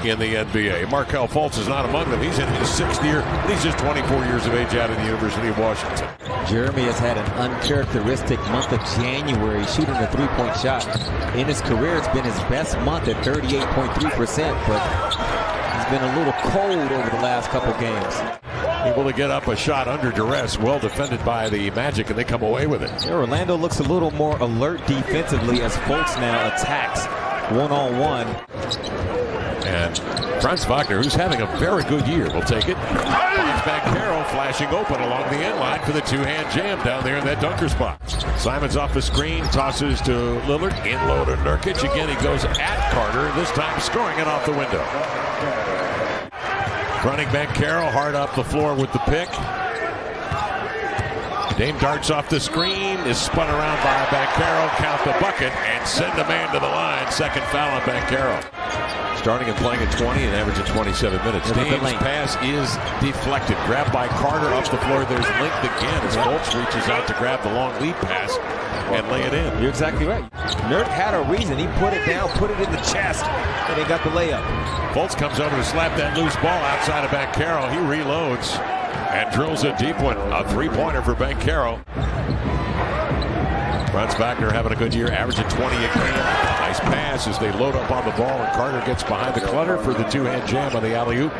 in the NBA. Markelle Fultz is not among them. He's in his 6th year, and he's just 24 years of age out of the University of Washington. Jeremy has had an uncharacteristic month of January shooting a three-point shot. In his career, it's been his best month at 38.3%, but he's been a little cold over the last couple games. Able to get up a shot under duress, well defended by the Magic, and they come away with it. Orlando looks a little more alert defensively as Fultz now attacks one-on-one. And Franz Wagner, who's having a very good year, will take it. Finds Banchero flashing open along the end line for the two-hand jam down there in that dunker spot. Simons off the screen, tosses to Lillard, in low to Nurkic. Again, he goes at Carter, this time scoring it off the window. Running Banchero hard up the floor with the pick. Dame darts off the screen, is spun around by Banchero, count the bucket, and send a man to the line. Second foul on Banchero. Starting and playing at 20 and averaging 27 minutes. Dame's pass is deflected. Grabbed by Carter up the floor. There's linked again as Fultz reaches out to grab the long lead pass and lay it in. You're exactly right. Nurk had a reason. He put it down, put it in the chest, and he got the layup. Fultz comes over to slap that loose ball outside of Banchero. He reloads and drills a deep one. A three-pointer for Banchero. Franz Wagner having a good year, averaging 20 a game. Nice pass as they load up on the ball, and Carter gets behind the clutter for the two-hand jam on the alley-oop.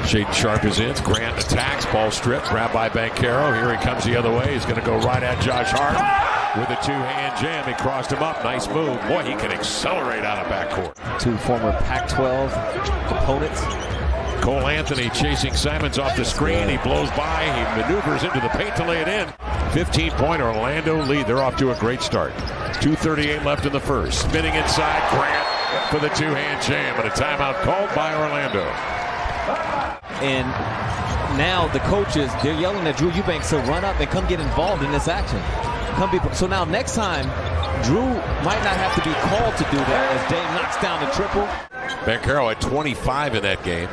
Shaedon Sharpe is in. Grant attacks, ball stripped, grabbed by Banchero. Here he comes the other way. He's going to go right at Josh Hart with a two-hand jam. He crossed him up. Nice move. Boy, he can accelerate out of backcourt. Two former Pac-12 opponents. Cole Anthony chasing Simons off the screen. He blows by. He maneuvers into the paint to lay it in. 15-point Orlando lead. They're off to a great start. 2:38 left in the first. Spinning inside, Grant for the two-hand jam, and a timeout called by Orlando. And now the coaches, they're yelling at Drew Eubanks to run up and come get involved in this action. So now next time, Drew might not have to be called to do that as Dame knocks down the triple. Banchero at 25 in that game.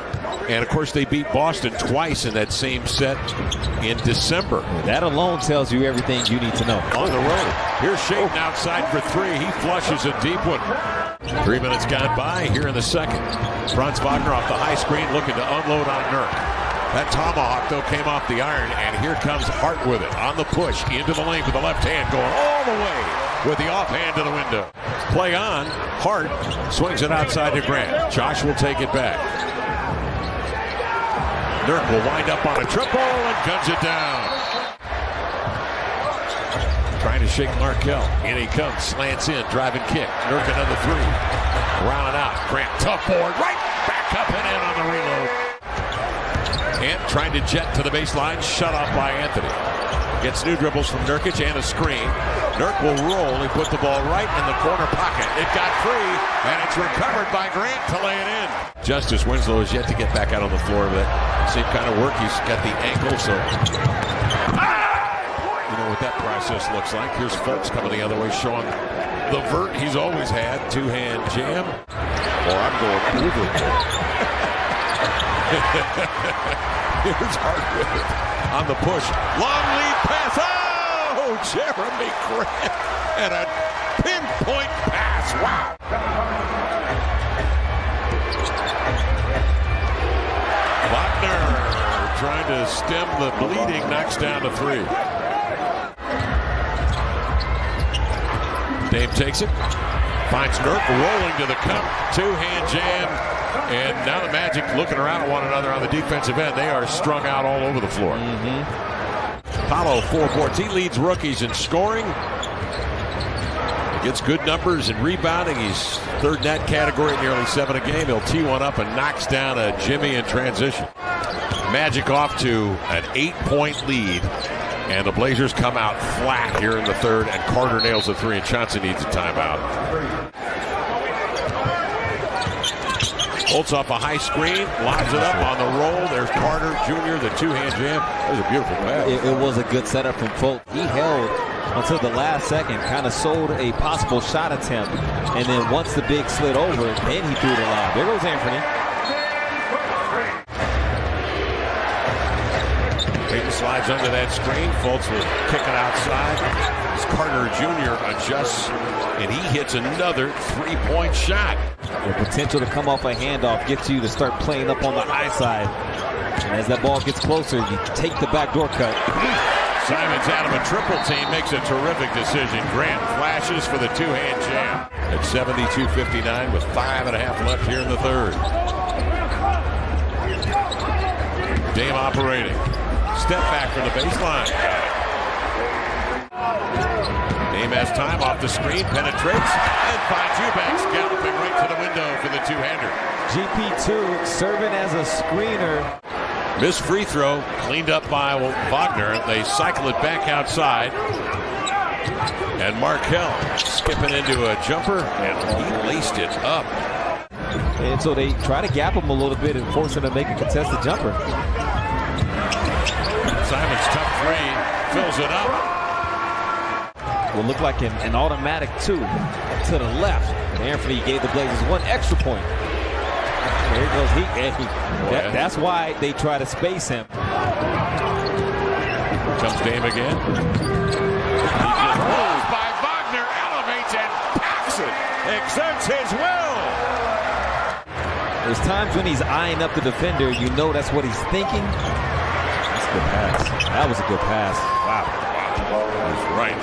And, of course, they beat Boston twice in that same set in December. That alone tells you everything you need to know. On the road. Here's Shaedon outside for three. He flushes a deep one. 3 minutes gone by here in the second. Franz Wagner off the high screen looking to unload on Nurk. That tomahawk, though, came off the iron, and here comes Hart with it. On the push, into the lane with the left hand, going all the way with the offhand to the window. Play on. Hart swings it outside to Grant. Josh will take it back. Nurk will wind up on a triple and guns it down. Trying to shake Markelle. In he comes, slants in, driving kick. Nurk another three. Round out. Grant, tough board, right back up and in on the reload. And trying to jet to the baseline, shut off by Anthony. Gets new dribbles from Nurkic and a screen. Nurk will roll. He put the ball right in the corner pocket. It got free, and it's recovered by Grant to lay it in. Justice Winslow is yet to get back out on the floor of that same kind of work. He's got the ankle, so you know what that process looks like. Here's Fultz coming the other way, showing the vert he's always had. Two-hand jam. Well, I'm going over. Here's Hart with it. On the push. Long lead pass. Oh, Jeremy Grant. And a pinpoint pass. Wow. Wagner trying to stem the bleeding. Knocks down to three. Dame takes it. Finds Nurk rolling to the cup. Two-hand jam. And now the Magic looking around at one another on the defensive end. They are strung out all over the floor. Paolo, 4 boards. He leads rookies in scoring. He gets good numbers in rebounding. He's third in that category, nearly 7 a game. He'll tee one up and knocks down a Jimmy in transition. Magic off to an 8-point lead. And the Blazers come out flat here in the third. And Carter nails a three, and Johnson needs a timeout. Holds off a high screen, lobs it up on the roll. There's Carter Jr., the two-hand jam. That was a beautiful pass. It was a good setup from Fultz. He held until the last second, kind of sold a possible shot attempt. And then once the big slid over, then he threw the lob. There goes Anthony. Payton slides under that screen. Fultz will kick it outside. As Carter Jr. adjusts, and he hits another three-point shot. The potential to come off a handoff gets you to start playing up on the high side. And as that ball gets closer, you take the backdoor cut. Simons out of a triple team, makes a terrific decision. Grant flashes for the two-hand jam. At 72-59 with 5.5 left here in the third. Dame operating. Step back from the baseline. Dame has time off the screen, penetrates, and finds Eubanks galloping right to the window for the two-hander. GP2 serving as a screener. Missed free throw, cleaned up by Wagner. They cycle it back outside. And Markelle skipping into a jumper, and he laced it up. And so they try to gap him a little bit and force him to make a contested jumper. Simons tough three, fills it up. Will look like an automatic two to the left. And Anthony gave the Blazers one extra point. There he goes. That's why they try to space him. Comes Dame again. Rolls by Wagner, elevates and packs it. Exerts his will. There's times when he's eyeing up the defender. You know that's what he's thinking. That's a good pass. That was a good pass. Wow. That's right.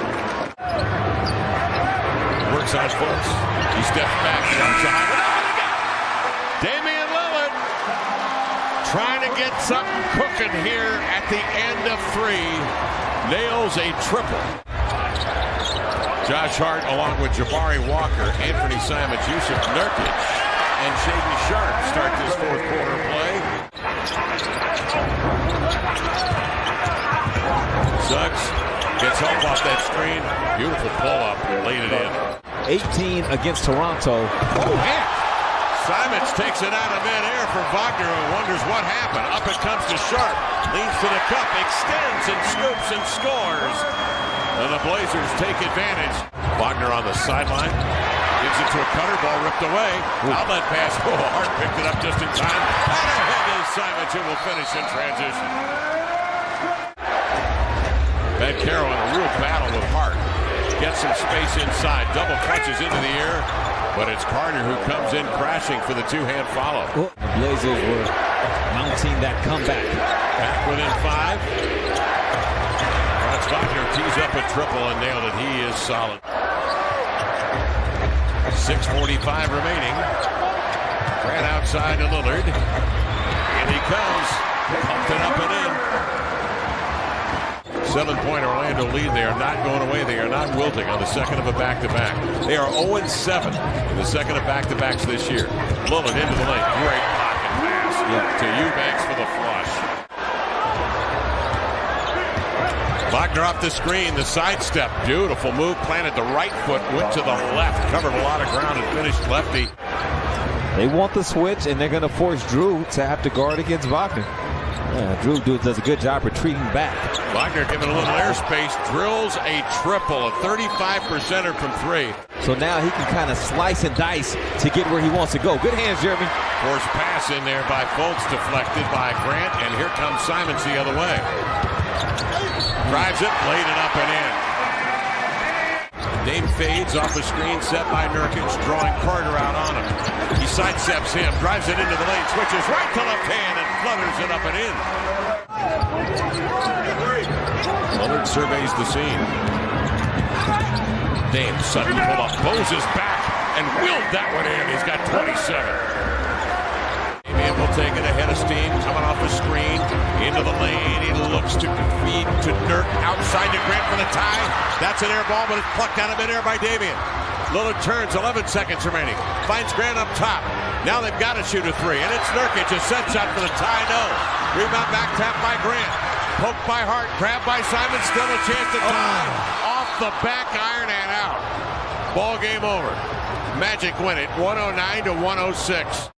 Works on Fultz. He steps back, jumps high. Damian Lillard trying to get something cooking here at the end of three. Nails a triple. Josh Hart along with Jabari Walker, Anthony Simons, Jusuf Nurkic, and Shaedon Sharpe start this fourth quarter play. Suggs gets home off that screen. Beautiful pull-up, laid it in. 18 against Toronto. Oh, man. Simons takes it out of midair for Wagner, who wonders what happened. Up it comes to Sharpe. Leans to the cup, extends and scoops and scores. And the Blazers take advantage. Wagner on the sideline. Gives it to a cutter, ball ripped away. Outlet pass. Oh, Hart picked it up just in time. And ahead is Simons, who will finish in transition. Banchero in a real battle with Hart. Gets some space inside. Double clutches into the air. But it's Carter who comes in crashing for the two-hand follow. The Blazers were mounting that comeback. Back within 5. Franz Wagner tees up a triple and nailed it. He is solid. 6:45 remaining. Grant outside to Lillard. And he comes. Pumped it up and in. 7-point Orlando lead. They are not going away. They are not wilting on the second of a back-to-back. They are 0-7 in the second of back-to-backs this year. Lillard into the lane. Great pocket pass to Eubanks for the flush. Wagner off the screen. The sidestep. Beautiful move. Planted the right foot. Went to the left. Covered a lot of ground and finished lefty. They want the switch, and they're going to force Drew to have to guard against Wagner. Drew does a good job retreating back. Wagner given a little airspace, drills a triple, a 35%er from 3. So now he can kind of slice and dice to get where he wants to go. Good hands, Jeremy. Forced pass in there by Fultz, deflected by Grant, and here comes Simons the other way. Drives it, laid it up and in. Dame fades off the screen, set by Nurkic, drawing Carter out on him. He sidesteps him, drives it into the lane, switches right to left hand, and flutters it up and in. Lillard surveys the scene. Dame, sudden pull up, Moses back, and willed that one in. He's got 27. Damian will take it ahead of steam, coming off the screen, into the lane. He looks to feed to Nurk, outside to Grant for the tie. That's an air ball, but it's plucked out of midair by Damian. Lillard turns, 11 seconds remaining. Finds Grant up top. Now they've got to shoot a 3, and it's Nurkic, a set shot for the tie, no. Rebound back tap by Grant. Poked by Hart, grabbed by Simons, still a chance to tie. Off the back iron and out. Ball game over. Magic win it, 109-106.